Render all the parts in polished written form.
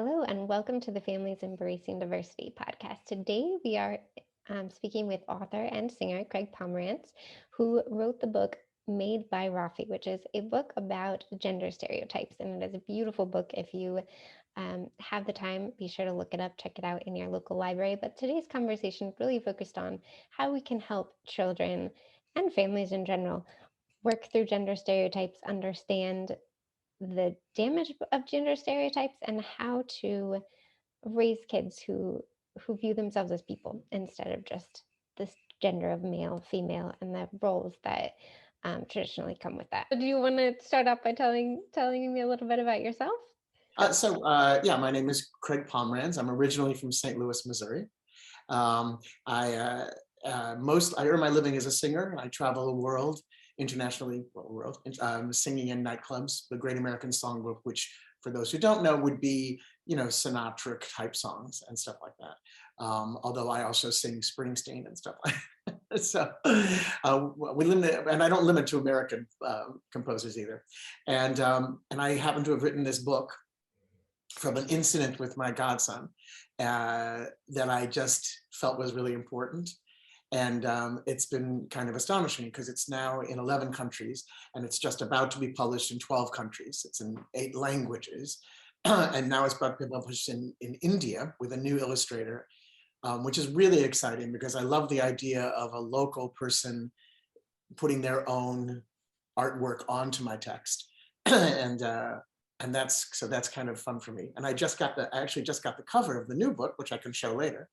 Hello, and welcome to the Families Embracing Diversity podcast. Today, we are speaking with author and singer Craig Pomranz, who wrote the book Made by Raffi, which is a book about gender stereotypes. And it is a beautiful book. If you have the time, be sure to look it up, check it out in your local library. But today's conversation really focused on how we can help children and families in general work through gender stereotypes, understand the damage of gender stereotypes, and how to raise kids who view themselves as people instead of just this gender of male, female, and the roles that traditionally come with that. Do you want to start off by telling me a little bit about yourself? My name is Craig Pomranz. I'm originally from St. Louis, Missouri. I earn my living as a singer. I travel the world, internationally, singing in nightclubs, the Great American Songbook, which for those who don't know would be, Sinatra type songs and stuff like that. Although I also sing Springsteen and stuff like that. So we limit, and I don't limit to American composers either. And I happen to have written this book from an incident with my godson that I just felt was really important. And it's been kind of astonishing because it's now in 11 countries and it's just about to be published in 12 countries. It's in 8 languages. And now it's about to be published in India with a new illustrator, which is really exciting because I love the idea of a local person putting their own artwork onto my text. and that's kind of fun for me. And I actually just got the cover of the new book, which I can show later.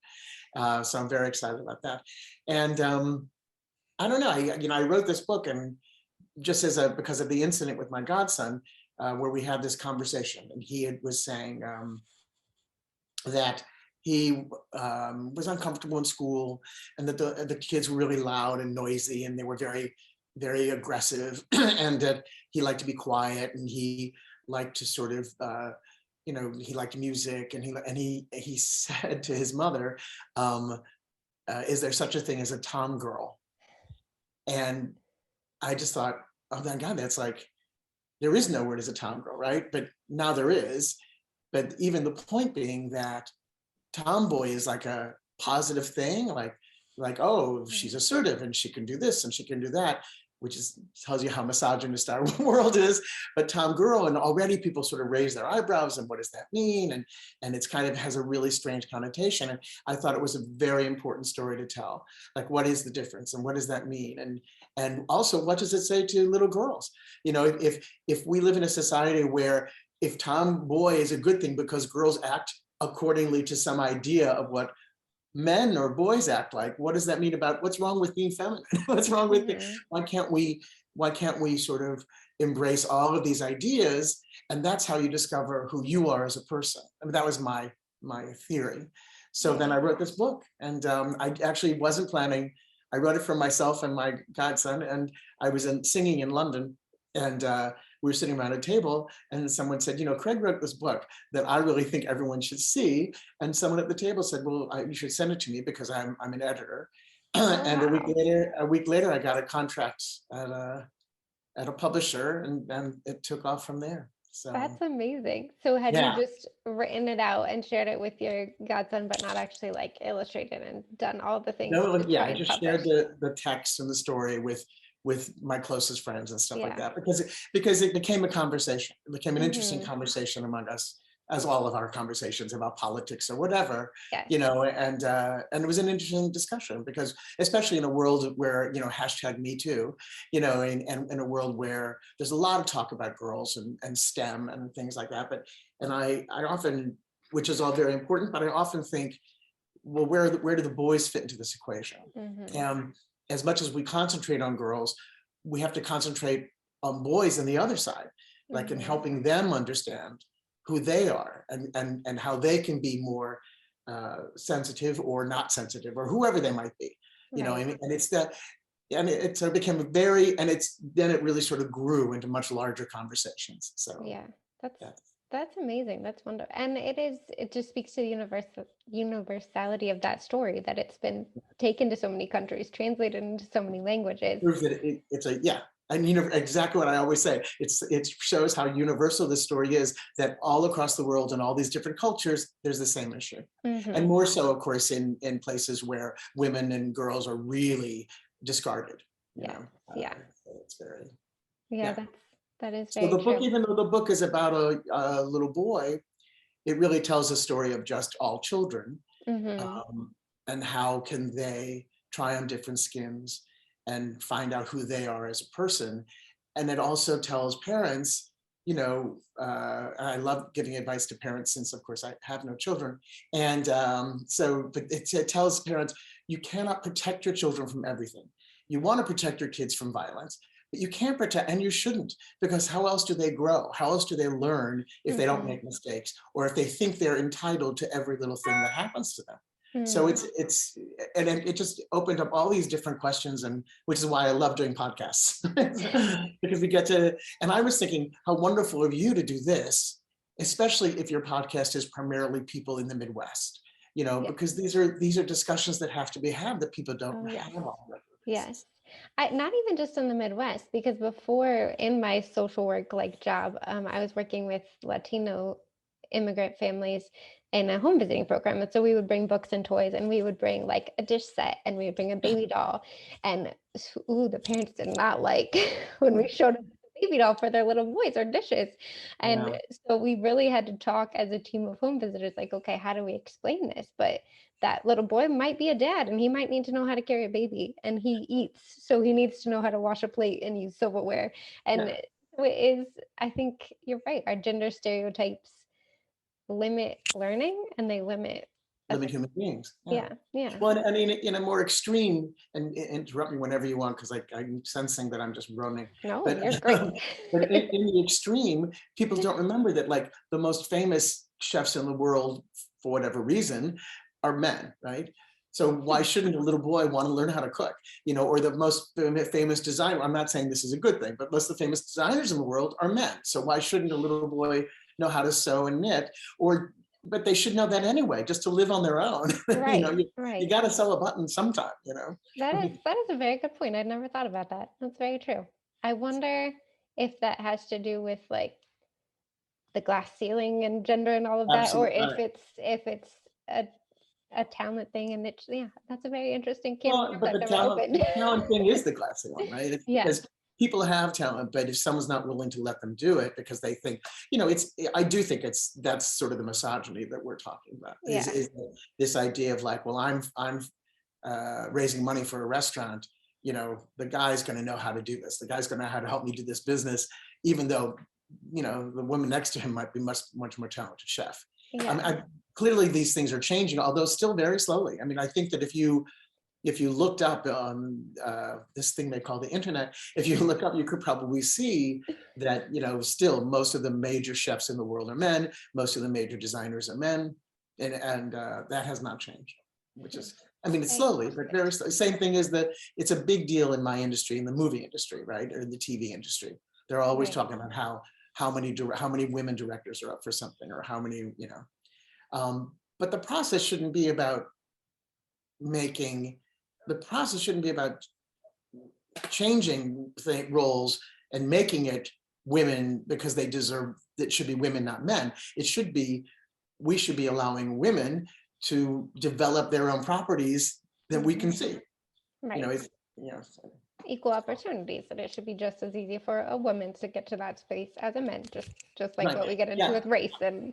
So I'm very excited about that. And I don't know, I wrote this book and just because of the incident with my godson, where we had this conversation, and he was saying that he was uncomfortable in school, and that the kids were really loud and noisy, and they were very, very aggressive, and that he liked to be quiet, and he liked to sort of, he liked music, and he said to his mother, is there such a thing as a tom girl? And I just thought, oh my God, that's like, there is no word as a tom girl, right? But now there is. But even the point being that tomboy is like a positive thing, like, oh, she's assertive and she can do this and she can do that, which tells you how misogynist our world is. But tom girl, and already people sort of raise their eyebrows, and what does that mean? And it's kind of has a really strange connotation. And I thought it was a very important story to tell. Like, what is the difference and what does that mean? And also, what does it say to little girls? If we live in a society where if tomboy is a good thing because girls act accordingly to some idea of what men or boys act like, what does that mean about what's wrong with being feminine? What's wrong with it? Why can't we sort of embrace all of these ideas? And that's how you discover who you are as a person. I mean, that was my theory. So then I wrote this book, and I actually wasn't planning. I wrote it for myself and my godson, and I was singing in London, and we were sitting around a table, and someone said, Craig wrote this book that I really think everyone should see. And someone at the table said, well, you should send it to me because I'm an editor. And a week later, I got a contract at a publisher, and it took off from there. So that's amazing. So had you just written it out and shared it with your godson, but not actually like illustrated and done all the things? No, I just shared the text and the story with my closest friends and stuff like that, because it became a conversation. It became an interesting conversation among us, as all of our conversations about politics or whatever, and it was an interesting discussion, because especially in a world where, hashtag Me Too, and in a world where there's a lot of talk about girls and STEM and things like that. And I often, which is all very important, but I often think, well, where do the boys fit into this equation? As much as we concentrate on girls, we have to concentrate on boys on the other side, like in helping them understand who they are and how they can be more sensitive or not sensitive, or whoever they might be, and it's that, and it sort of became then it really sort of grew into much larger conversations. So that's amazing. That's wonderful. And it just speaks to the universality of that story, that it's been taken to so many countries, translated into so many languages. Proves that And exactly what I always say, it shows how universal this story is, that all across the world and all these different cultures, there's the same issue. And more so, of course, in places where women and girls are really discarded. Yeah. So it's very, Yeah, that is so very the book, true. even though the book is about a little boy, it really tells a story of just all children, and how can they try on different skins and find out who they are as a person. And it also tells parents, I love giving advice to parents since, of course, I have no children. And but it tells parents, you cannot protect your children from everything. You want to protect your kids from violence, but you can't protect, and you shouldn't, because how else do they grow? How else do they learn if they don't make mistakes, or if they think they're entitled to every little thing that happens to them? So it just opened up all these different questions, and which is why I love doing podcasts because we get to, and I was thinking how wonderful of you to do this, especially if your podcast is primarily people in the Midwest, because these are discussions that have to be had that people don't have on a regular basis. Not even just in the Midwest, because before in my social work job, I was working with Latino immigrant families in a home visiting program. And so we would bring books and toys, and we would bring a dish set, and we would bring a baby doll. And the parents did not like when we showed up the baby doll for their little boys or dishes. And so we really had to talk as a team of home visitors, okay, how do we explain this? But that little boy might be a dad, and he might need to know how to carry a baby, and he eats, so he needs to know how to wash a plate and use silverware. And so it is, I think you're right, our gender stereotypes limit learning, and they limit human beings. Yeah. Well, I mean, in a more extreme, and interrupt me whenever you want, because I'm sensing that I'm just running. No, but, you're great. But in the extreme, people don't remember that the most famous chefs in the world, for whatever reason, are men, right? So why shouldn't a little boy want to learn how to cook? Or the most famous designer, I'm not saying this is a good thing, but most of the famous designers in the world are men. So why shouldn't a little boy know how to sew and knit? But they should know that anyway, just to live on their own. Right, you got to sew a button sometime, That is a very good point. I'd never thought about that. That's very true. I wonder if that has to do with the glass ceiling and gender and all of that, or if it's a talent thing, and it's that's a very interesting can of worms I've never opened. The talent thing is the glass ceiling, right? Because people have talent, but if someone's not willing to let them do it because they think, I do think that's sort of the misogyny that we're talking about. Is this idea of well, I'm raising money for a restaurant, the guy's going to know how to do this. The guy's going to know how to help me do this business, even though, the woman next to him might be much more talented chef. Clearly these things are changing, although still very slowly. I mean, I think that if you looked up on this thing they call the internet, if you look up, you could probably see that, still most of the major chefs in the world are men, most of the major designers are men, and that has not changed, which is, I mean, it's slowly, but very slowly. Same thing is that it's a big deal in my industry, in the movie industry, right, or the TV industry. They're always talking about how many women directors are up for something, or how many, but the process shouldn't be about changing roles and making it women because they deserve, it should be women, not men. We should be allowing women to develop their own properties that we can see. Right. Equal opportunities, that it should be just as easy for a woman to get to that space as a man, just like what we get into with race and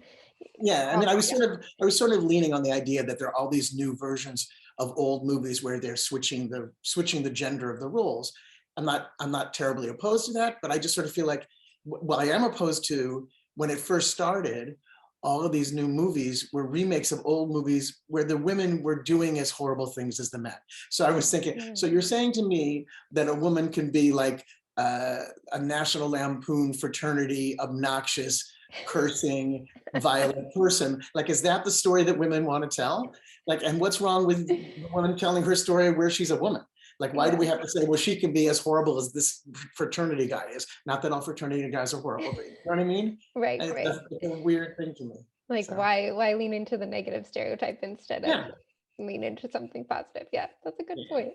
I mean, I was sort of leaning on the idea that there are all these new versions of old movies where they're switching the gender of the roles. I'm not terribly opposed to that, but I just sort of feel like, well, I am opposed to when it first started, all of these new movies were remakes of old movies where the women were doing as horrible things as the men. So I was thinking, so you're saying to me that a woman can be like a National Lampoon fraternity, obnoxious, cursing, violent person? Is that the story that women want to tell? And what's wrong with the woman telling her story where she's a woman? Why do we have to say, well, she can be as horrible as this fraternity guy is? Not that all fraternity guys are horrible, but you know what I mean? Right. That's a weird thing to me. Why lean into the negative stereotype instead of lean into something positive? Yeah, that's a good point.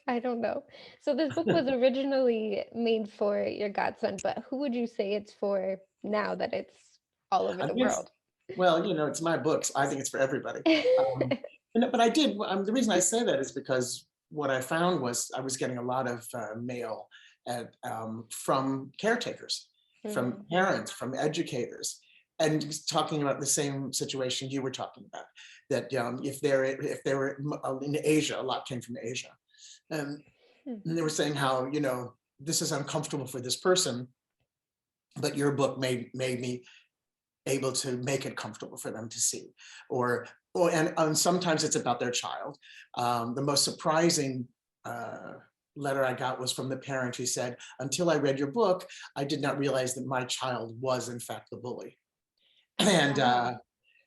I don't know. So this book was originally made for your godson, but who would you say it's for now that it's all over I the think it's, world? well, it's my books. I think it's for everybody. Um, but I did, the reason I say that is because what I found was I was getting a lot of mail from caretakers, from Mm, parents, from educators, and talking about the same situation you were talking about, that if they were in Asia, a lot came from Asia, and hmm, they were saying how, this is uncomfortable for this person, but your book made me able to make it comfortable for them to see, and sometimes it's about their child. The most surprising letter I got was from the parent who said, until I read your book, I did not realize that my child was in fact the bully. And wow.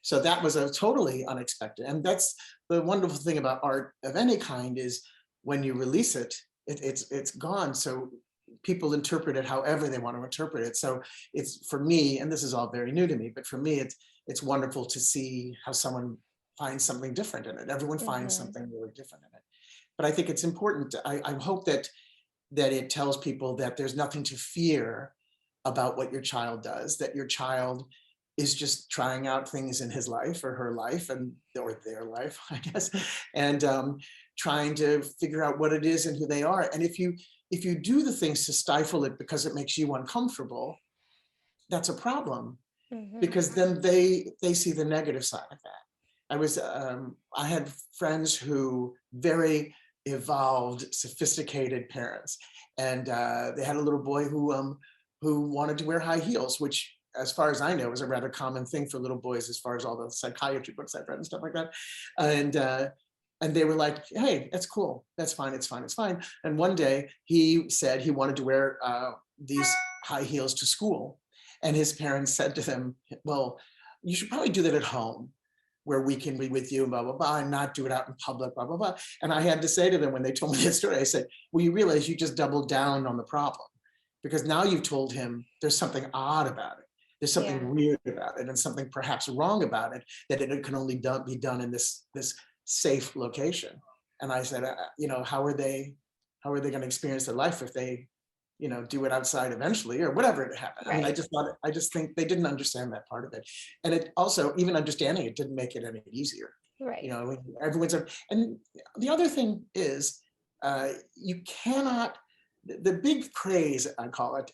so that was a totally unexpected. And that's the wonderful thing about art of any kind, is when you release it, it's gone. So people interpret it however they want to interpret it. So it's, for me, and this is all very new to me, but for me, it's wonderful to see how someone finds something different in it. Everyone finds Hmm. something really different in it. But I think it's important. I hope that it tells people that there's nothing to fear about what your child does, that your child is just trying out things in his life or her life, and or their life, I guess, and trying to figure out what it is and who they are. And if you do the things to stifle it because it makes you uncomfortable, that's a problem, Hmm. because then they see the negative side of that. I had friends who very evolved, sophisticated parents, and they had a little boy who wanted to wear high heels, which, as far as I know, is a rather common thing for little boys, as far as all the psychiatry books I've read and stuff like that. And they were like, "Hey, that's cool. That's fine. It's fine. It's fine." And one day he said he wanted to wear these high heels to school, and his parents said to him, "Well, you should probably do that at home, where we can be with you, and blah, blah, blah, and not do it out in public, blah, blah, blah." And I had to say to them, when they told me this story, I said, well, you realize you just doubled down on the problem, because now you've told him there's something odd about it. There's Yeah. something weird about it, and something perhaps wrong about it, that it can only be done in this safe location. And I said, how are they going to experience their life if they do it outside eventually, or whatever it happened. I mean, Right. I just think they didn't understand that part of it. And it also, even understanding it didn't make it any easier. Right. Everyone's, and the other thing is, you cannot, the big craze, I call it,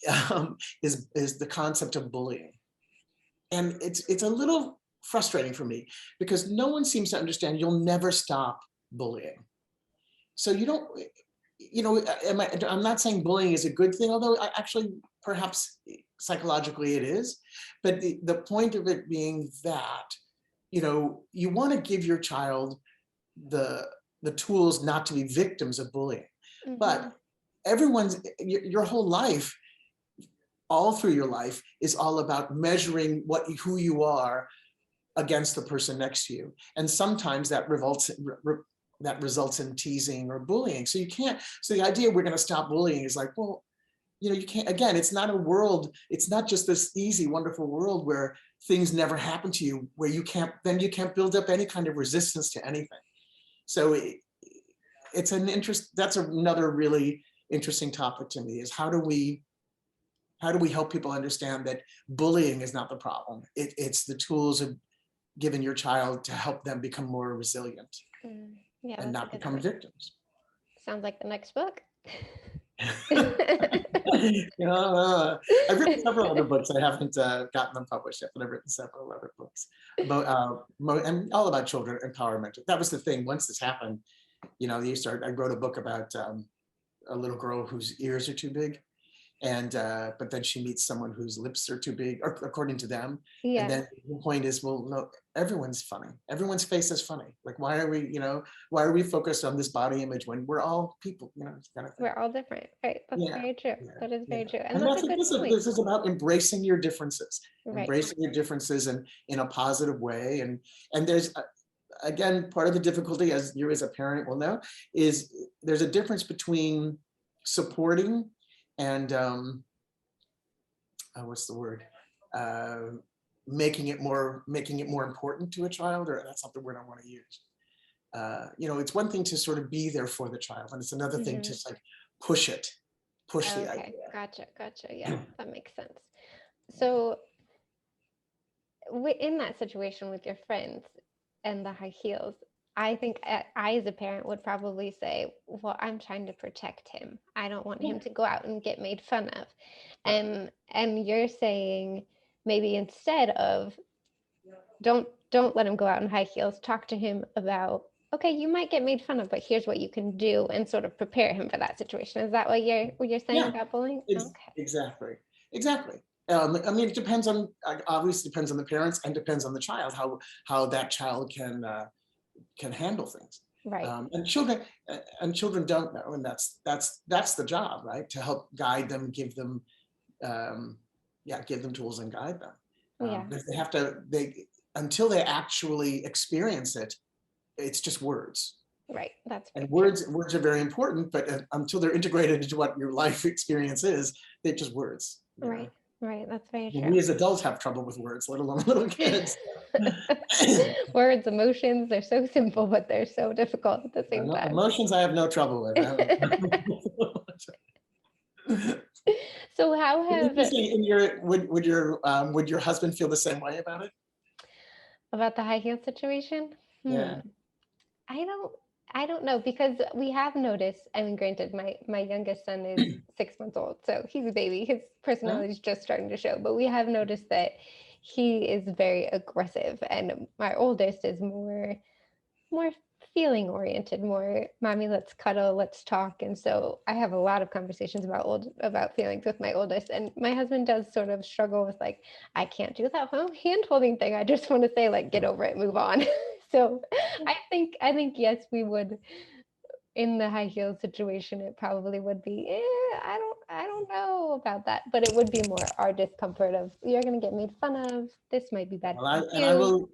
is the concept of bullying. And it's a little frustrating for me, because no one seems to understand you'll never stop bullying. So you don't, I'm not saying bullying is a good thing, although actually perhaps psychologically it is. But the point of it being that, you want to give your child the tools not to be victims of bullying. Hmm. But your whole life, all through your life, is all about measuring who you are against the person next to you. And sometimes that results in teasing or bullying. So you can't, so the idea we're going to stop bullying is like, well, you can't, again, it's not a world, it's not just this easy, wonderful world where things never happen to you, where you can't build up any kind of resistance to anything. So that's another really interesting topic to me, is how do we help people understand that bullying is not the problem. It's the tools of giving your child to help them become more resilient Mm, yeah, and that's a not good become point. victims. Sounds like the next book. I've written several other books. I haven't gotten them published yet, but I've written several other books about and all about children empowerment. That was the thing. Once this happened, I wrote a book about a little girl whose ears are too big, and but then she meets someone whose lips are too big, or according to them. And Yeah. then the point is, well, no, everyone's funny. Everyone's face is funny. Like, why are we focused on this body image when we're all people? Kind of thing. We're all different. Right. That's Yeah, very true. yeah, That is yeah. very true. And And that's that's a what good this is. point. This is about Right. embracing your differences in a positive way. And there's again, part of the difficulty, as you as a parent will know, is there's a difference between supporting and what's the word? Making it more important to a child, or that's not the word I want to use. it's one thing to sort of be there for the child, and it's another thing to like push the Okay, idea. gotcha. Yeah, that makes sense. So, in that situation with your friends and the high heels, I think I, as a parent, would probably say, "Well, I'm trying to protect him. I don't want him Yeah, to go out and get made fun of." right. And you're saying maybe instead of don't let him go out in high heels, talk to him about, okay, you might get made fun of, but here's what you can do, and sort of prepare him for that situation. Is that what you're saying Yeah, about bullying? Okay. exactly, exactly. I mean, it depends on, obviously depends on the parents and depends on the child, how that child can handle things. Right. And children don't know, and that's the job, right? To help guide them, um, give them tools and guide them. Yeah. Because they until they actually experience it, it's just words. Right. That's And very true. words are very important, but until they're integrated into what your life experience is, they're just words. Right. Right. That's very And true. we as adults have trouble with words, let alone little kids. Words, emotions, they're so simple, but they're so difficult at the same time. Emotions, I have no trouble with. So how have Interesting. In your would your husband feel the same way about it? about the high heel situation? Yeah. I don't I don't know, because we have noticed, I mean, granted, my youngest son is 6 months old, so he's a baby. His Huh? personality is just starting to show, but we have noticed that he is very aggressive, and my oldest is more feeling oriented, more mommy, let's cuddle, let's talk. And so I have a lot of conversations about feelings with my oldest, and my husband does sort of struggle with, like, I can't do that whole hand holding thing. I just want to say, like, get over it, move on. So I think yes, we would, in the high heel situation, it probably would be, I don't know about that, but it would be more our discomfort of, you're going to get made fun of, this might be bad Well, for I and I you. will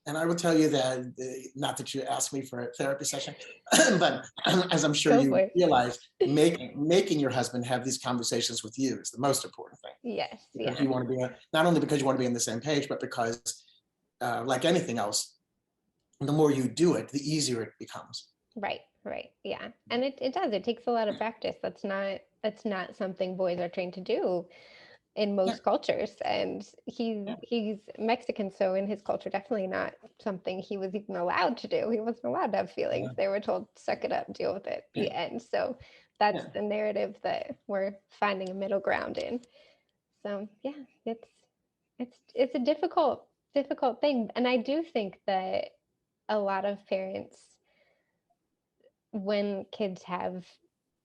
and I will tell you that, not that you asked me for a therapy session, but as I'm sure Go you for it. realize, making your husband have these conversations with you is the most important thing. Yes, Because yeah. you want to be not only because you want to be on the same page, but because, like anything else, the more you do it, the easier it becomes. Right, yeah. And it does. It takes a lot of practice. That's not something boys are trained to do in Yeah, most cultures. And yeah, he's Mexican, so in his culture, definitely not something he was even allowed to do. He wasn't allowed to have feelings. yeah, They were told, suck it up, deal with it, yeah, the end. So that's yeah. the narrative that we're finding a middle ground in. So yeah, it's a difficult thing. And I do think that a lot of parents, when kids have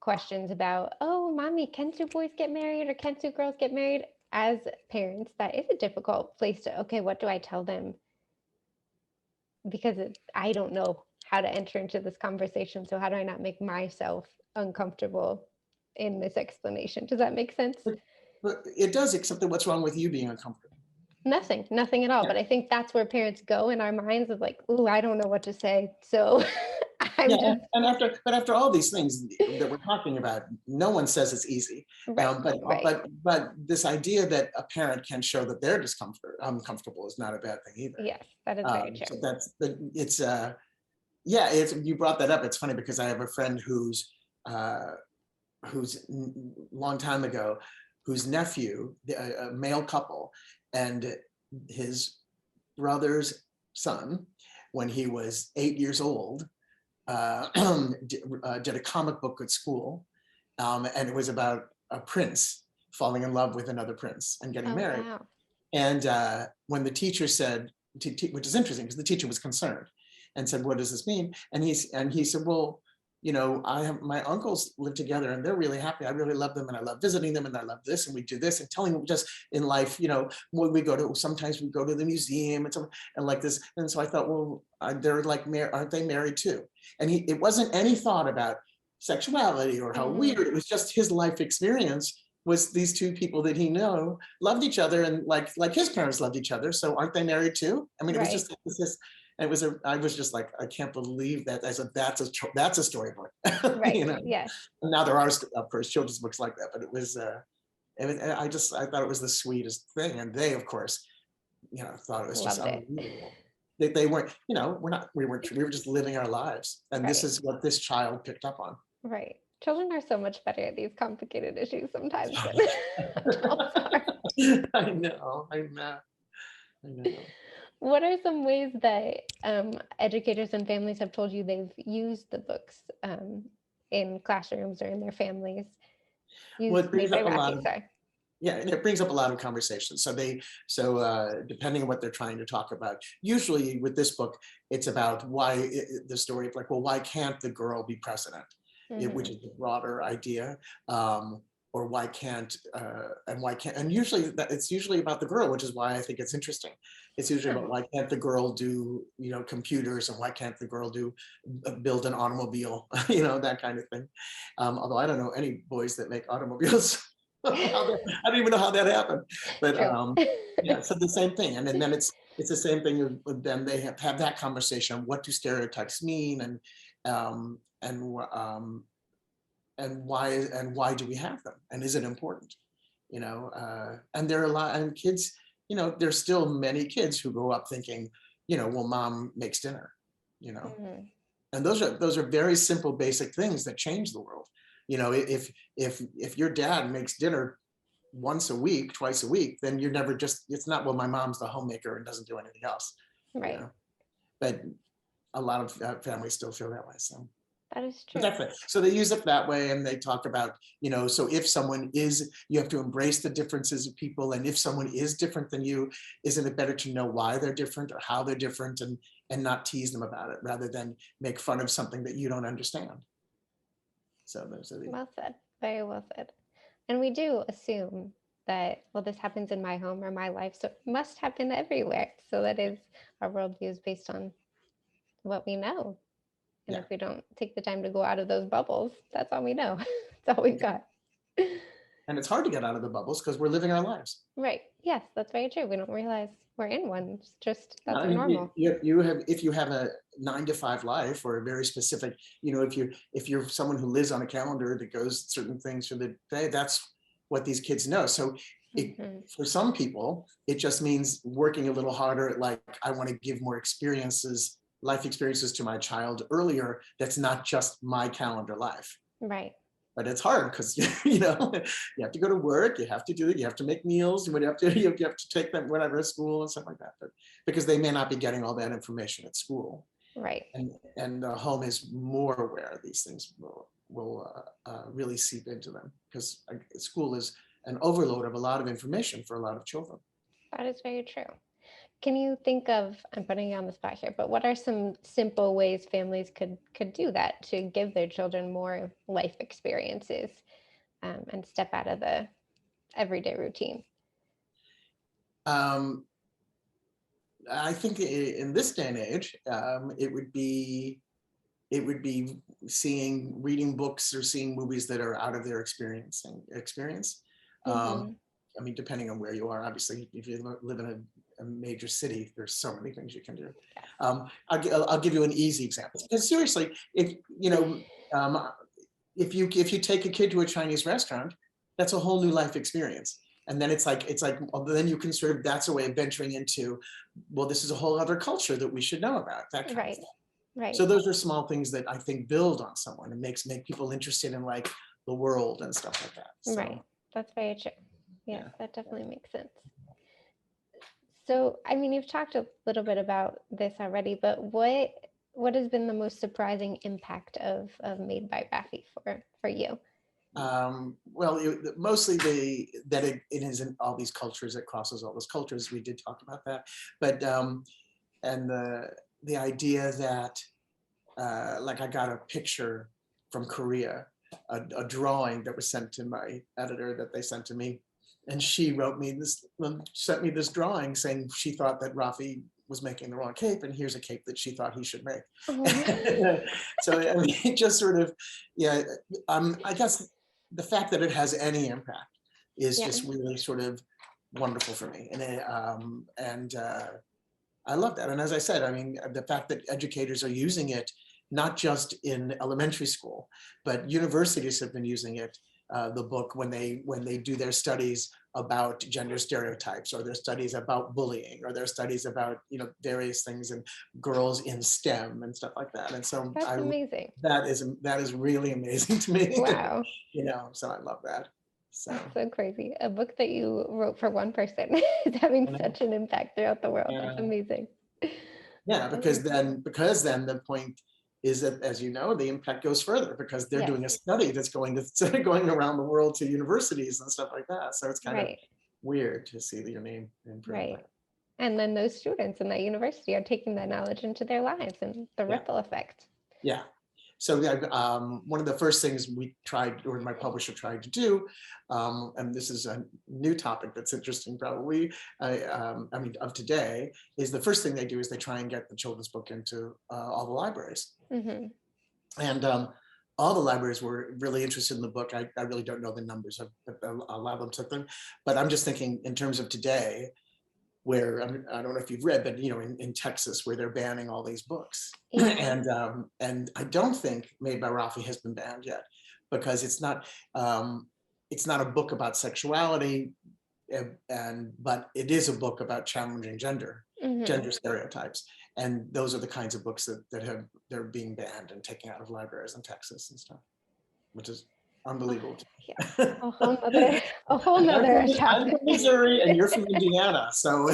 questions about, oh, mommy, can two boys get married or can two girls get married? As parents, that is a difficult place to, okay, what do I tell them? Because I don't know how to enter into this conversation. So, how do I not make myself uncomfortable in this explanation? Does that make sense? But it does, except that what's wrong with you being uncomfortable? Nothing at all. Yeah. But I think that's where parents go in our minds, of like, ooh, I don't know what to say. So, Yeah, I'm just, but after all these things that we're talking about, no one says it's easy. right, But right. but this idea that a parent can show that they're uncomfortable is not a bad thing either. Yes, that is very So true. it's yeah, you brought that up. It's funny because I have a friend uh, who's long time ago, whose nephew, a male couple, and his brother's son, when he was 8 years old, did a comic book at school, and it was about a prince falling in love with another prince and getting Oh, married. wow. And when the teacher said, which is interesting because the teacher was concerned and said, "What does this mean?" And he said, "Well, I have my uncles live together and they're really happy. I really love them and I love visiting them and I love this and we do this," and telling them just in life, when sometimes we go to the museum and like this. And so I thought, well, they're like, aren't they married too? And it wasn't any thought about sexuality or how Mm, weird. It was just his life experience was these two people that he knew loved each other and like his parents loved each other. So aren't they married too? I mean, right. I was just like, I can't believe that. I said, that's a storybook. Right. Yes. And now there are, of course, children's books like that, but I thought it was the sweetest thing. And they, of course, thought it was just Loved it. unbelievable. They weren't, we were just living our lives. And this Right. is what this child picked up on. Right. Children are so much better at these complicated issues sometimes than adults are. I know, I know, I know. What are some ways that educators and families have told you they've used the books in classrooms or in their families? Well, Used it Made brings by up a lot Raffi, of, sorry. yeah, and it brings up a lot of conversations. Depending on what they're trying to talk about, usually with this book, it's about the story of like, well, why can't the girl be president? Which Mm-hmm. is the broader idea. Or and usually it's usually about the girl, which is why I think it's interesting. It's usually Huh. about why can't the girl do, computers, and why can't the girl build an automobile, that kind of thing. Although I don't know any boys that make automobiles. I don't even know how that happened, but True. yeah, so the same thing. And then it's the same thing with them. They have that conversation. What do stereotypes mean, um, and um, why do we have them, and is it important? And there are a lot, and kids, there's still many kids who grow up thinking, well, mom makes dinner, you know Mm-hmm. and those are very simple, basic things that change the world. If your dad makes dinner once a week, twice a week, then you're never just, it's not, well, my mom's the homemaker and doesn't do anything else, you Right. know but a lot of families still feel that way. That is But true. that's it. So they use it that way, and they talk about, so if someone is, you have to embrace the differences of people, and if someone is different than you, isn't it better to know why they're different or how they're different, and not tease them about it, rather than make fun of something that you don't understand. So those are the Well said. Very well said. And we do assume that, well, this happens in my home or my life, so it must happen everywhere. So that is our worldview is based on what we know. And yeah. if we don't take the time to go out of those bubbles, that's all we know. That's all we've got. And it's hard to get out of the bubbles because we're living our lives. Right. Yes, that's very true. We don't realize we're in one. It's just Yeah, that's I our mean, normal. if you have a 9 to 5 life, or a very specific, if you're someone who lives on a calendar that goes certain things for the day, that's what these kids know. So Mm-hmm. for some people, it just means working a little harder. Like, I want to give more life experiences to my child earlier. That's not just my calendar life. Right. But it's hard because you have to go to work, you have to do it, you have to make meals, you have to take them whatever to school and stuff like that. But because they may not be getting all that information at school, Right. and the home is more aware, these things will really seep into them, because school is an overload of a lot of information for a lot of children. That is very true. Can you think of, I'm putting you on the spot here, but what are some simple ways families could do that to give their children more life experiences and step out of the everyday routine? Um, I think in this day and age, it would be reading books or seeing movies that are out of their experience. Mm-hmm. I mean, depending on where you are, obviously, if you live in a major city, there's so many things you can do. I'll give you an easy example. Because seriously, um, if you take a kid to a Chinese restaurant, that's a whole new life experience. And then it's like, well, then you can that's a way of venturing into, well, this is a whole other culture that we should know about, that kind of Right. thing. Right. So those are small things that I think build on someone and make people interested in, like, the world and stuff like that. Right. So That's very true. Yes, yeah. that definitely makes sense. So, I mean, you've talked a little bit about this already, but what has been the most surprising impact of Made by Raffi for you? Well, mostly that it is in all these cultures, it crosses all those cultures. We did talk about that, but and the idea that like, I got a picture from Korea, a drawing that was sent to my editor, that they sent to me, and she sent me this drawing saying she thought that Raffi was making the wrong cape, and here's a cape that she thought he should make. Oh, So I mean, it just sort of, yeah. I guess the fact that it has any impact is yeah. just really sort of wonderful for me, and I love that. And as I said, I mean, the fact that educators are using it, not just in elementary school, but universities have been using it, the book, when they do their studies about gender stereotypes, or there's studies about bullying, or there's studies about, various things, and girls in STEM and stuff like that. And so That's amazing. that is really amazing to me. Wow. So I love that. So That's so crazy. A book that you wrote for one person is having such an impact throughout the world. That's amazing. Yeah, because then the point is that, as you know, the impact goes further, because they're doing a study that's going around the world to universities and stuff like that. So it's kind of weird to see your name improve. Right. And then those students in that university are taking that knowledge into their lives, and the ripple effect. Yeah. So one of the first things we tried, or my publisher tried to do, and this is a new topic that's interesting probably, of today, is the first thing they do is they try and get the children's book into all the libraries. Mm-hmm. And all the libraries were really interested in the book. I really don't know the numbers. A lot of them took them. But I'm just thinking in terms of today, where I don't know if you've read, but in Texas, where they're banning all these books, and I don't think Made by Raffi has been banned yet, because it's not a book about sexuality, but it is a book about challenging gender stereotypes, and those are the kinds of books they're being banned and taken out of libraries in Texas and stuff, which is unbelievable. Yeah. A whole nother topic. I'm from Missouri and you're from Indiana, so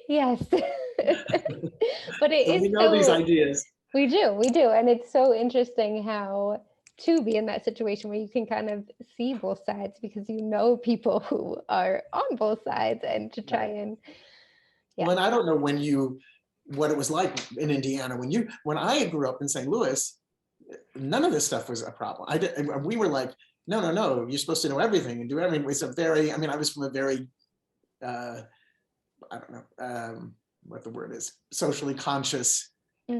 yes. But we know these ideas. We do, and it's so interesting how to be in that situation where you can kind of see both sides, because people who are on both sides, and to try and Well, and I don't know what it was like in Indiana when I grew up in St. Louis. None of this stuff was a problem. We were like, no, you're supposed to know everything and do everything. It's I was from a very, I don't know what the word is, socially conscious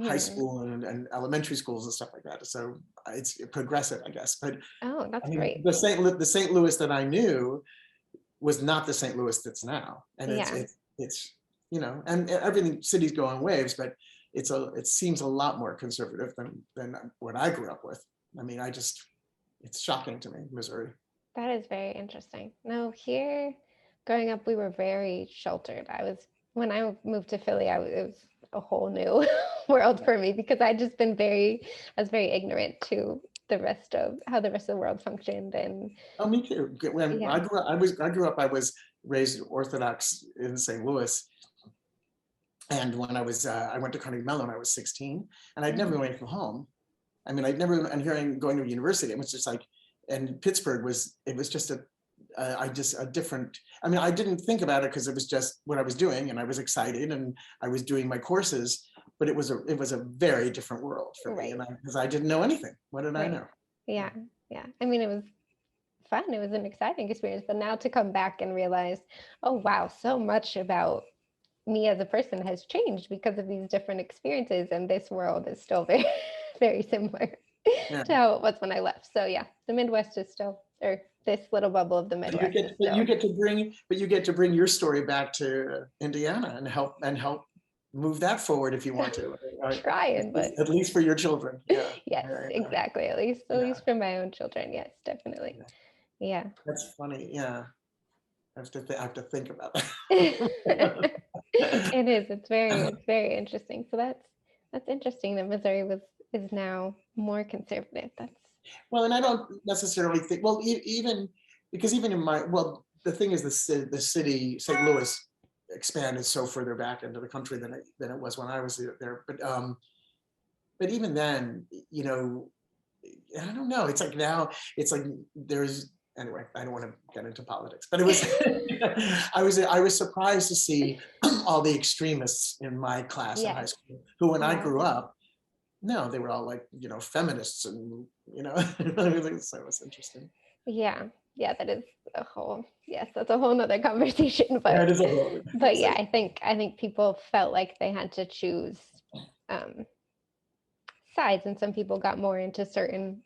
high school and elementary schools and stuff like that. So it's progressive, I guess. But that's great. The St. Louis that I knew was not the St. Louis that's now. And it's and everything, cities go in waves, but it seems a lot more conservative than what I grew up with. It's shocking to me, Missouri. That is very interesting. No, here, growing up, we were very sheltered. When I moved to Philly, it was a whole new world for me, because I was very ignorant to the rest of how the rest of the world functioned. And me too. When I grew up, I was raised Orthodox in St. Louis. And when I went to Carnegie Mellon, I was 16, and I'd never been away from home. I'd never, and here I'm going to university. It was just like, and Pittsburgh was just a different, I didn't think about it because it was just what I was doing, and I was excited, and I was doing my courses, but it was a very different world for me, because I didn't know anything. What did I know? Yeah. It was fun. It was an exciting experience, but now to come back and realize, oh wow, so much about me as a person has changed because of these different experiences, and this world is still very, very similar to how it was when I left. So the Midwest is still, or this little bubble of the Midwest. You get to bring your story back to Indiana and help move that forward if you want to. Trying, but at least for your children. Yes, exactly. At least for my own children. Yes, definitely. Yeah. That's funny. Yeah. I have to think about that. It is. It's very interesting. So that's interesting that Missouri is now more conservative. And I don't necessarily think, even in the thing is the city, St. Louis, expanded so further back into the country than it was when I was there. But even then, I don't know. It's like now, it's like there's. Anyway, I don't want to get into politics, but it was, I was surprised to see all the extremists in my class in high school, who when I grew up, no, they were all like, feminists and, everything. So it was interesting. Yeah, that is that's a whole nother conversation. But it is a whole, but I think people felt like they had to choose sides, and some people got more into certain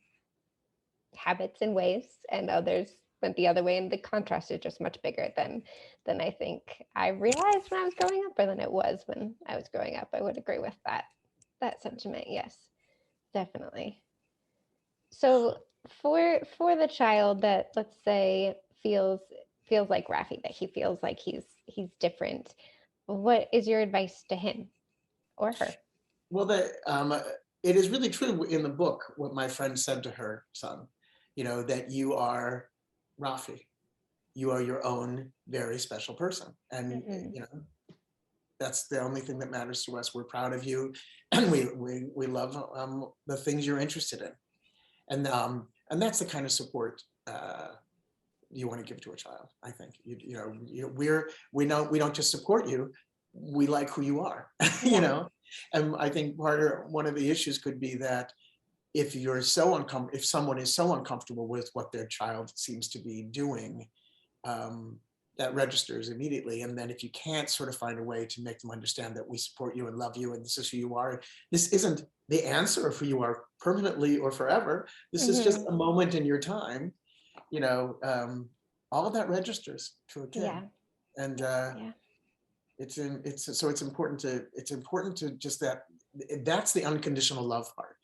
habits and ways, and others went the other way, and the contrast is just much bigger than I think I realized when I was growing up, or than it was when I was growing up. I would agree with that sentiment. Yes, definitely. So for the child that, let's say, feels feels like Raffi, that he feels like he's different. What is your advice to him or her? Well, it is really true in the book what my friend said to her son, that you are Raffi. You are your own very special person. And, Mm-hmm. that's the only thing that matters to us. We're proud of you, and we love the things you're interested in. And that's the kind of support you want to give to a child. I think we don't just support you, we like who you are. Yeah. And I think one of the issues could be that if someone is so uncomfortable with what their child seems to be doing, that registers immediately. And then if you can't sort of find a way to make them understand that we support you and love you and this is who you are, this isn't the answer of who you are permanently or forever. This is just Mm-hmm. a moment in your time. All of that registers to a kid. Yeah. And Yeah. it's important to just that's the unconditional love part.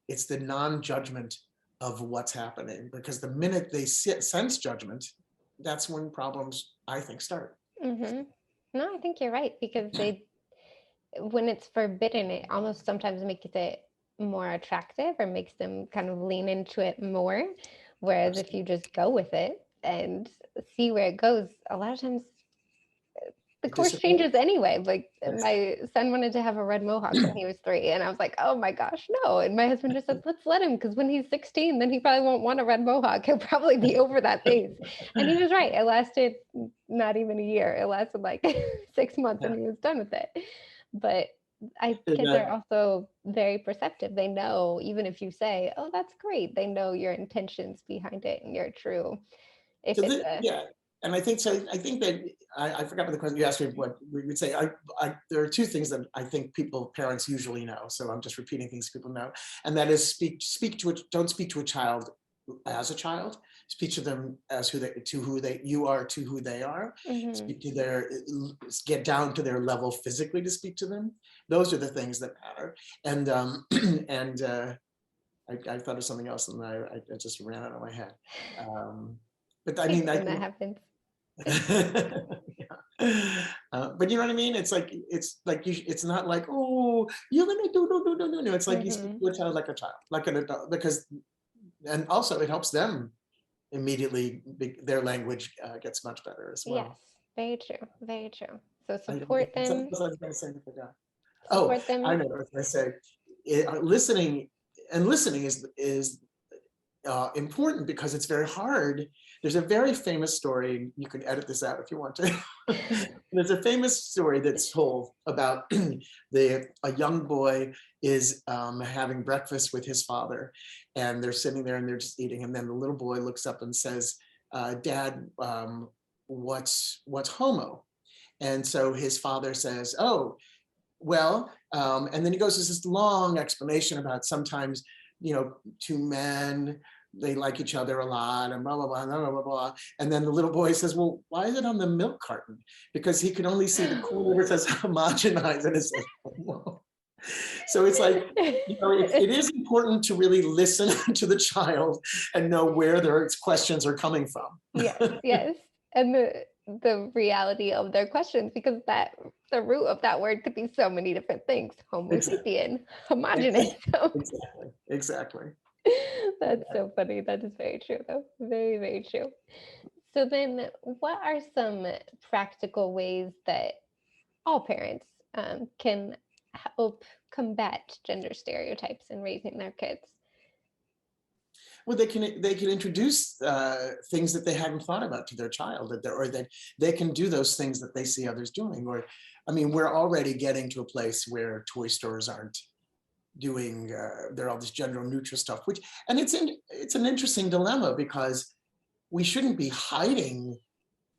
It's the non-judgment of what's happening, because the minute they sense judgment, that's when problems, I think, start. Mm-hmm. No, I think you're right, because when it's forbidden, it almost sometimes makes it more attractive or makes them kind of lean into it more. Whereas if you just go with it and see where it goes, a lot of times the It course dissipates. changes anyway. Like Yes. my son wanted to have a red mohawk when he was 3, and I was like, "Oh my gosh, no!" And my husband just said, "Let's let him, because when he's 16, then he probably won't want a red mohawk. He'll probably be over that phase." And he was right. It lasted not even a year. It lasted like 6 months, Yeah. and he was done with it. But And, kids are also very perceptive. They know, even if you say, "Oh, that's great," they know your intentions behind it and your true. If so it's a yeah, and I think so. I think that I forgot what the question you asked me. What we would say. There are two things that I think parents usually know. So I'm just repeating things people know, and that is don't speak to a child as a child. Speak to them as who you are to who they are. Mhm. Speak to get down to their level physically to speak to them. Those are the things that matter. And and I thought of something else, and I just ran out of my head. But I hate mean, it I when that think, happens. yeah. But you know what I mean? It's not like, oh, you're gonna do no no no no no. It's like you speak Mhm. to a child like a child, like an adult, and also it helps them immediately. Their language gets much better as Yes, well. very true, very true. So I don't know. support them, Something else I was going to say, I forgot. Oh, support I them. know what I was going to say. Listening is important because it's very hard. There's a very famous story. You can edit this out if you want to. There's a famous story that's told about a young boy is having breakfast with his father, and they're sitting there and they're just eating. And then the little boy looks up and says, "Dad, what's homo?" And so his father says, "Oh, well," and then he goes to this long explanation about sometimes, two men, they like each other a lot and blah, blah, blah, blah, blah, blah. And then the little boy says, "Well, why is it on the milk carton?" Because he could only see the corner where it says homogenize, and it says, "Whoa." So it's like, it is important to really listen to the child and know where their questions are coming from. Yes, yes. And the reality of their questions, because that the root of that word could be so many different things. Homo Exactly. sapien, homogenous. So Exactly. Exactly. that's so funny. That is very true though. Very, very true. So then what are some practical ways that all parents can help combat gender stereotypes in raising their kids? Well, they can introduce things that they hadn't thought about to their child, or that they can do those things that they see others doing. Or, I mean, we're already getting to a place where toy stores aren't doing they're all this gender neutral stuff, and it's an interesting dilemma, because we shouldn't be hiding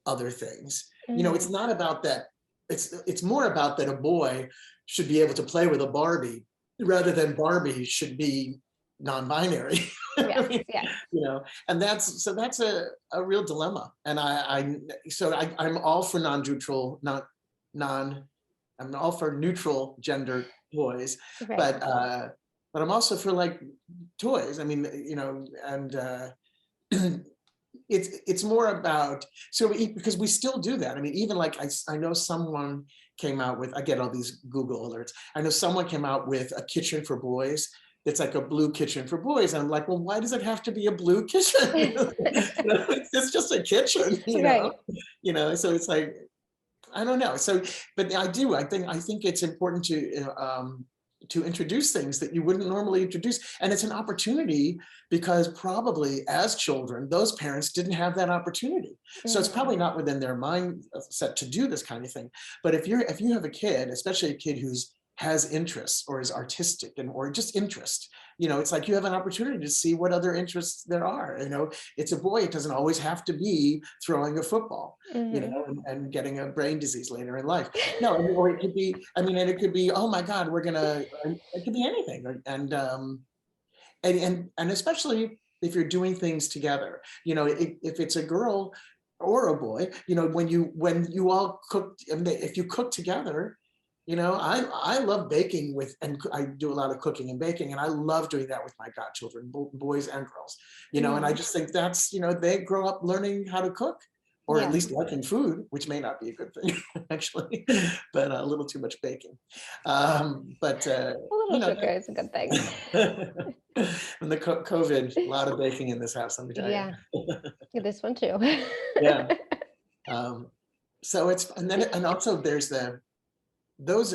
other things. It's Mm, not about that. It's more about that a boy should be able to play with a Barbie rather than Barbie should be non-binary. I yes, mean, yes. and that's a real dilemma. And I'm all for non-neutral, not non. I'm all for neutral gender toys, Right. but I'm also for like toys. I mean, and it's more about, so because we still do that. I mean, even like I know someone came out with, I get all these Google alerts. I know someone came out with a kitchen for boys. It's like a blue kitchen for boys. And I'm like, well, why does it have to be a blue kitchen? It's just a kitchen, Right. So it's like, I don't know. So, but I think it's important to introduce things that you wouldn't normally introduce. And it's an opportunity because probably as children, those parents didn't have that opportunity. So it's probably not within their mindset to do this kind of thing. But if you have a kid, especially a kid who's has interests or is artistic or just interest, it's like you have an opportunity to see what other interests there are. It's a boy, it doesn't always have to be throwing a football, and getting a brain disease later in life. No, or it could be, and it could be, oh my God, it could be anything. And especially if you're doing things together, if it's a girl or a boy, when you all cook, if you cook together, I love baking and I do a lot of cooking and baking, and I love doing that with my godchildren, boys and girls, and I just think that's, they grow up learning how to cook, or at least liking food, which may not be a good thing, actually, but a little too much baking. But, A little sugar is a good thing. and the COVID, a lot of baking in this house, let me tell you. Yeah, this one too. Yeah. So and also there's those,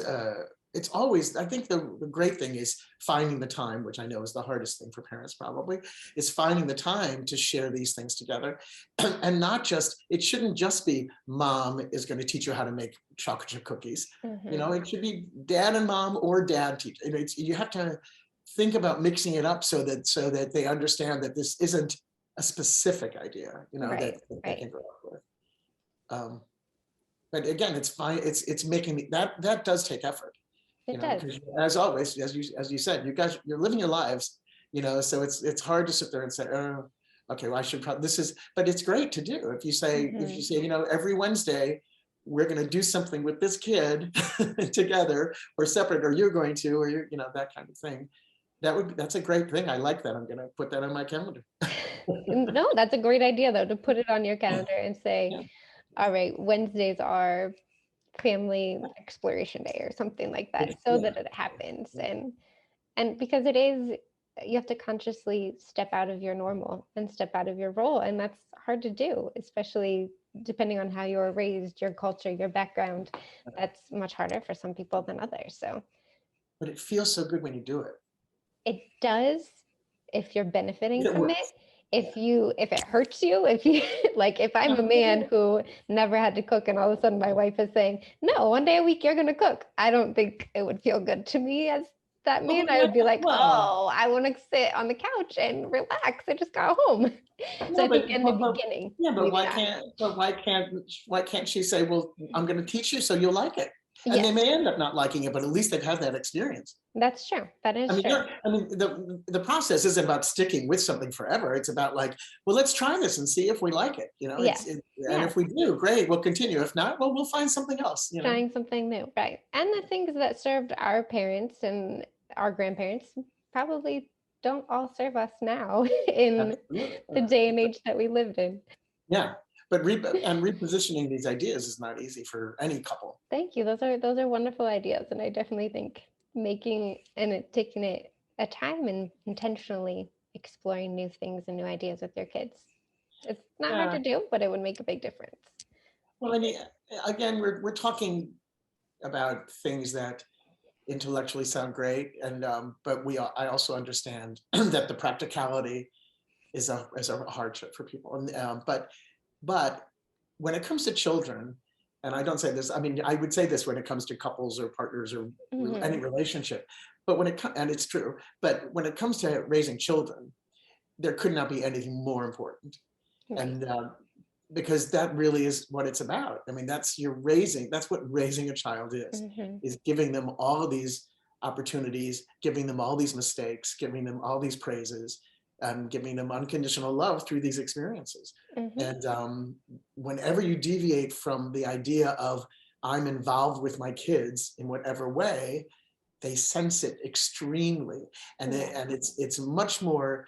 it's always, I think the great thing is finding the time, which I know is the hardest thing for parents probably, is finding the time to share these things together. And not just, it shouldn't just be mom is going to teach you how to make chocolate chip cookies. It should be dad and mom, or dad teach. You have to think about mixing it up so that they understand that this isn't a specific idea, that they can grow up with. But again, it's fine. It's making that does take effort. It does. Because as always, as you said, you're living your lives. So it's hard to sit there and say, oh, okay, well, I should probably, but it's great to do. If you say, every Wednesday, we're going to do something with this kid together, or separate, or you're going to, or you're, that kind of thing. That's a great thing. I like that. I'm going to put that on my calendar. No, that's a great idea though, to put it on your calendar and say, all right, Wednesdays are family exploration day or something like that, so that it happens. And because it is, you have to consciously step out of your normal and step out of your role. And that's hard to do, especially depending on how you were raised, your culture, your background. That's much harder for some people than others. So, but it feels so good when you do it. It does, if you're benefiting from it. If it hurts you, if I'm a man who never had to cook and all of a sudden my wife is saying, no, one day a week you're going to cook, I don't think it would feel good to me as that man. I would be like, oh, I want to sit on the couch and relax. I just got home. So I think in the beginning. Yeah, but why can't she say, well, I'm going to teach you so you'll like it? And they may end up not liking it, but at least they've had that experience. That's true. That is true. The process isn't about sticking with something forever. It's about like, well, let's try this and see if we like it. And if we do, great, we'll continue. If not, well, we'll find something else. Trying something new, right? And the things that served our parents and our grandparents probably don't all serve us now in the day and age that we lived in. Yeah. But repositioning these ideas is not easy for any couple. Thank you. Those are wonderful ideas. And I definitely think taking it a time and intentionally exploring new things and new ideas with your kids. It's not hard to do, but it would make a big difference. Well, I mean, again, we're talking about things that intellectually sound great, and but I also understand that the practicality is a hardship for people. And but when it comes to children, and I don't say this, I mean, I would say this when it comes to couples or partners or any relationship, but and it's true, but when it comes to raising children, there could not be anything more important. Right. And because that really is what it's about. I mean, that's what raising a child is giving them all of these opportunities, giving them all these mistakes, giving them all these praises, giving them unconditional love through these experiences. And whenever you deviate from the idea of I'm involved with my kids in whatever way, they sense it extremely, and it's much more.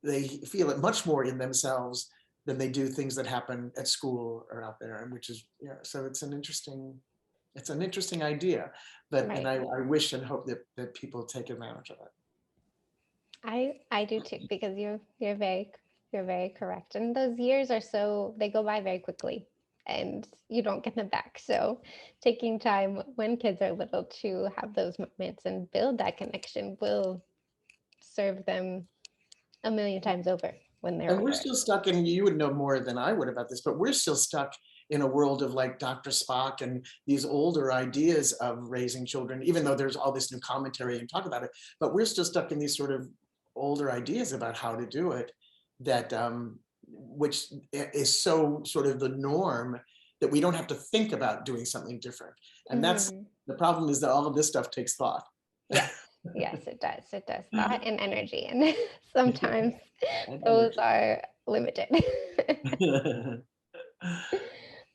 They feel it much more in themselves than they do things that happen at school or out there, and which is, yeah, so it's an interesting idea, and Right. I wish and hope that people take advantage of it. I do too, because you're very correct. And those years are they go by very quickly and you don't get them back. So taking time when kids are little to have those moments and build that connection will serve them a million times over when they're And we're older. still stuck in, you would know more than I would about this, but we're still stuck in a world of like Dr. Spock and these older ideas of raising children, even though there's all this new commentary and talk about it, but we're still stuck in these sort of older ideas about how to do it, that which is so sort of the norm, that we don't have to think about doing something different. And that's Mhm. the problem, is that all of this stuff takes thought. Yes, yes, it does. It does. Thought and energy. And sometimes And those energy. are limited.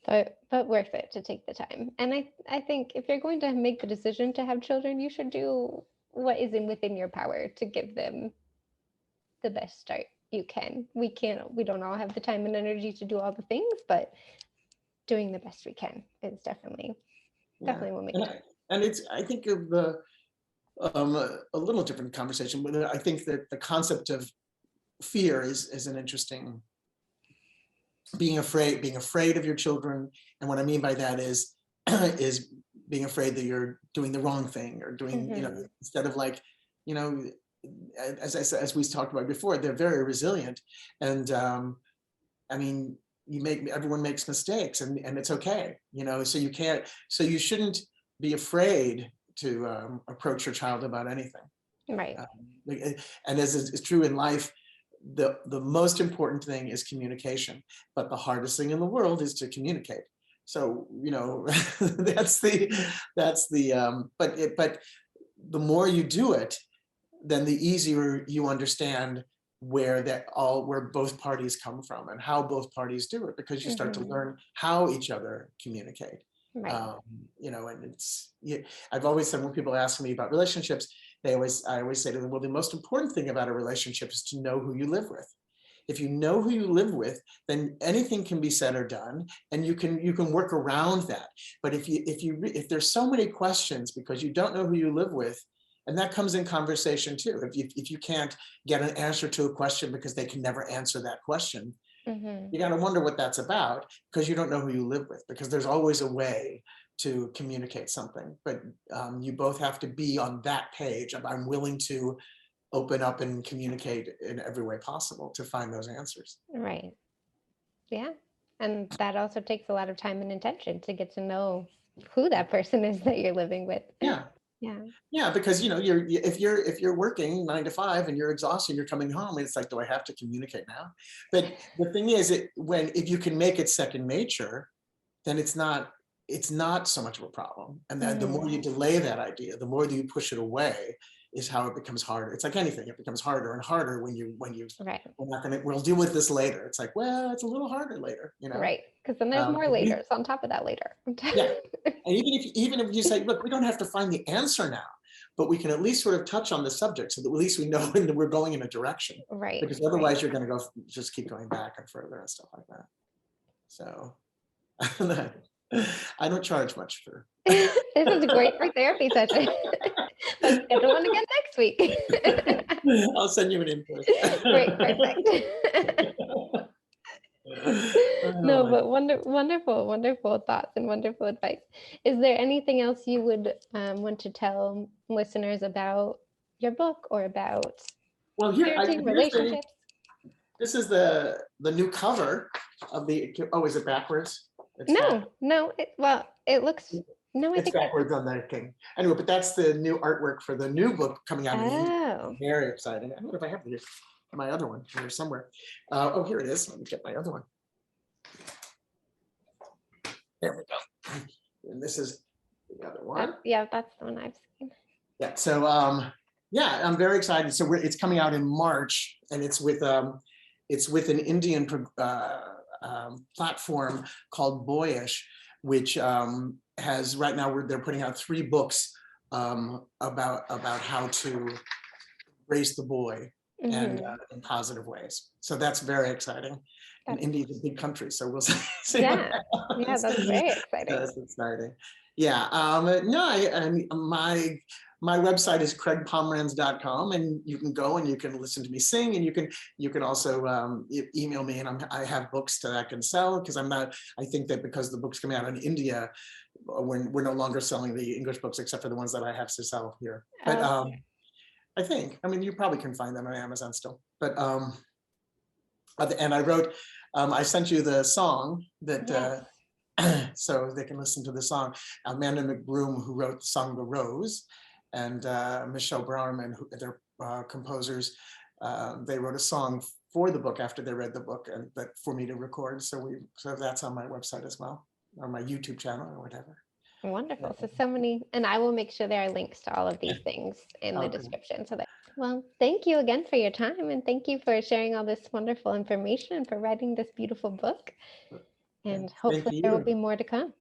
But worth it to take the time. And I think if you're going to make the decision to have children, you should do what is within your power to give them the best start you can. We don't all have the time and energy to do all the things, but doing the best we can is definitely Yeah. definitely will make And, a difference. and it's, I think of the a little different conversation, but I think that the concept of fear is an interesting, being afraid of your children. And what I mean by that is is being afraid that you're doing the wrong thing, or doing, Mhm. instead of like, you know, as I said, as we talked about before, they're very resilient. And I mean, everyone makes mistakes, and it's okay, so you shouldn't be afraid to approach your child about anything. Right. And as is true in life, the most important thing is communication, but the hardest thing in the world is to communicate. So, but the more you do it, then the easier you understand where both parties come from and how both parties do it, because you start to Mhm. learn how each other communicate. Right. And I've always said, when people ask me about relationships, I always say to them, well, the most important thing about a relationship is to know who you live with. If you know who you live with, then anything can be said or done, and you can work around that. But if there's so many questions because you don't know who you live with, and that comes in conversation too. If you can't get an answer to a question because they can never answer that question, Mhm. you got to wonder what that's about, because you don't know who you live with, because there's always a way to communicate something. But you both have to be on that page of, I'm willing to open up and communicate in every way possible to find those answers. Right. Yeah. And that also takes a lot of time and intention to get to know who that person is that you're living with. Yeah. Yeah. Yeah, because if you're working 9 to 5 and you're exhausted, you're coming home, and it's like, do I have to communicate now? But the thing is, if you can make it second nature, then it's not so much of a problem. And then the more Mhm. you delay that idea, the more that you push it away, is how it becomes harder. It's like anything; it becomes harder and harder Right. we'll deal with this later. It's like, well, it's a little harder later. Right. Because then there's more We, laters on top of that later. yeah, and even if you say, look, we don't have to find the answer now, but we can at least sort of touch on the subject, so that at least we know that we're going in a direction. Right. Because Right. otherwise, you're going to just keep going back and further and stuff like that. So I don't charge much for. This is great for therapy session. Let's schedule one again next week. I'll send you an invoice. Great. Perfect. Oh No, my. but wonderful, wonderful thoughts and wonderful advice. Is there anything else you would want to tell listeners about your book or about Well, parenting, relationships? this is the new cover of the. Oh, is it backwards? It's back. No. Well, it looks. No, I It's think that's. backwards on that thing. Anyway, but that's the new artwork for the new book coming out in English. Oh. Very exciting. I don't know if I have my other one here somewhere. Oh, here it is. Let me get my other one. There we go. And this is the other one. Yeah, that's the one I've seen. Yeah. So yeah, I'm very excited. So it's coming out in March, and it's with an Indian platform called Boyish, which has right now they're putting out 3 books about how to raise the boy. and Mhm. in positive ways. So that's very exciting. And That's India is a big country, so we'll see what yeah. Yeah, happens. that's very exciting. That's exciting. Yeah. No, my website is craigpomranz.com, and you can go and you can listen to me sing, and you can also email me, and I have books that I can sell, because I think that because the book's coming out in India, we're no longer selling the English books except for the ones that I have to sell here. But Okay. I mean, you probably can find them on Amazon still. But and I sent you the song that Yes. so they can listen to the song. Amanda McBroom, who wrote the song "The Rose," and Michelle Browerman, who they're composers. They wrote a song for the book after they read the book, and but for me to record. So that's on my website as well, or my YouTube channel, or whatever. Wonderful. So many, and I will make sure there are links to all of these things in the Okay. description. Well, thank you again for your time, and thank you for sharing all this wonderful information and for writing this beautiful book. And Thank hopefully there will you. be more to come.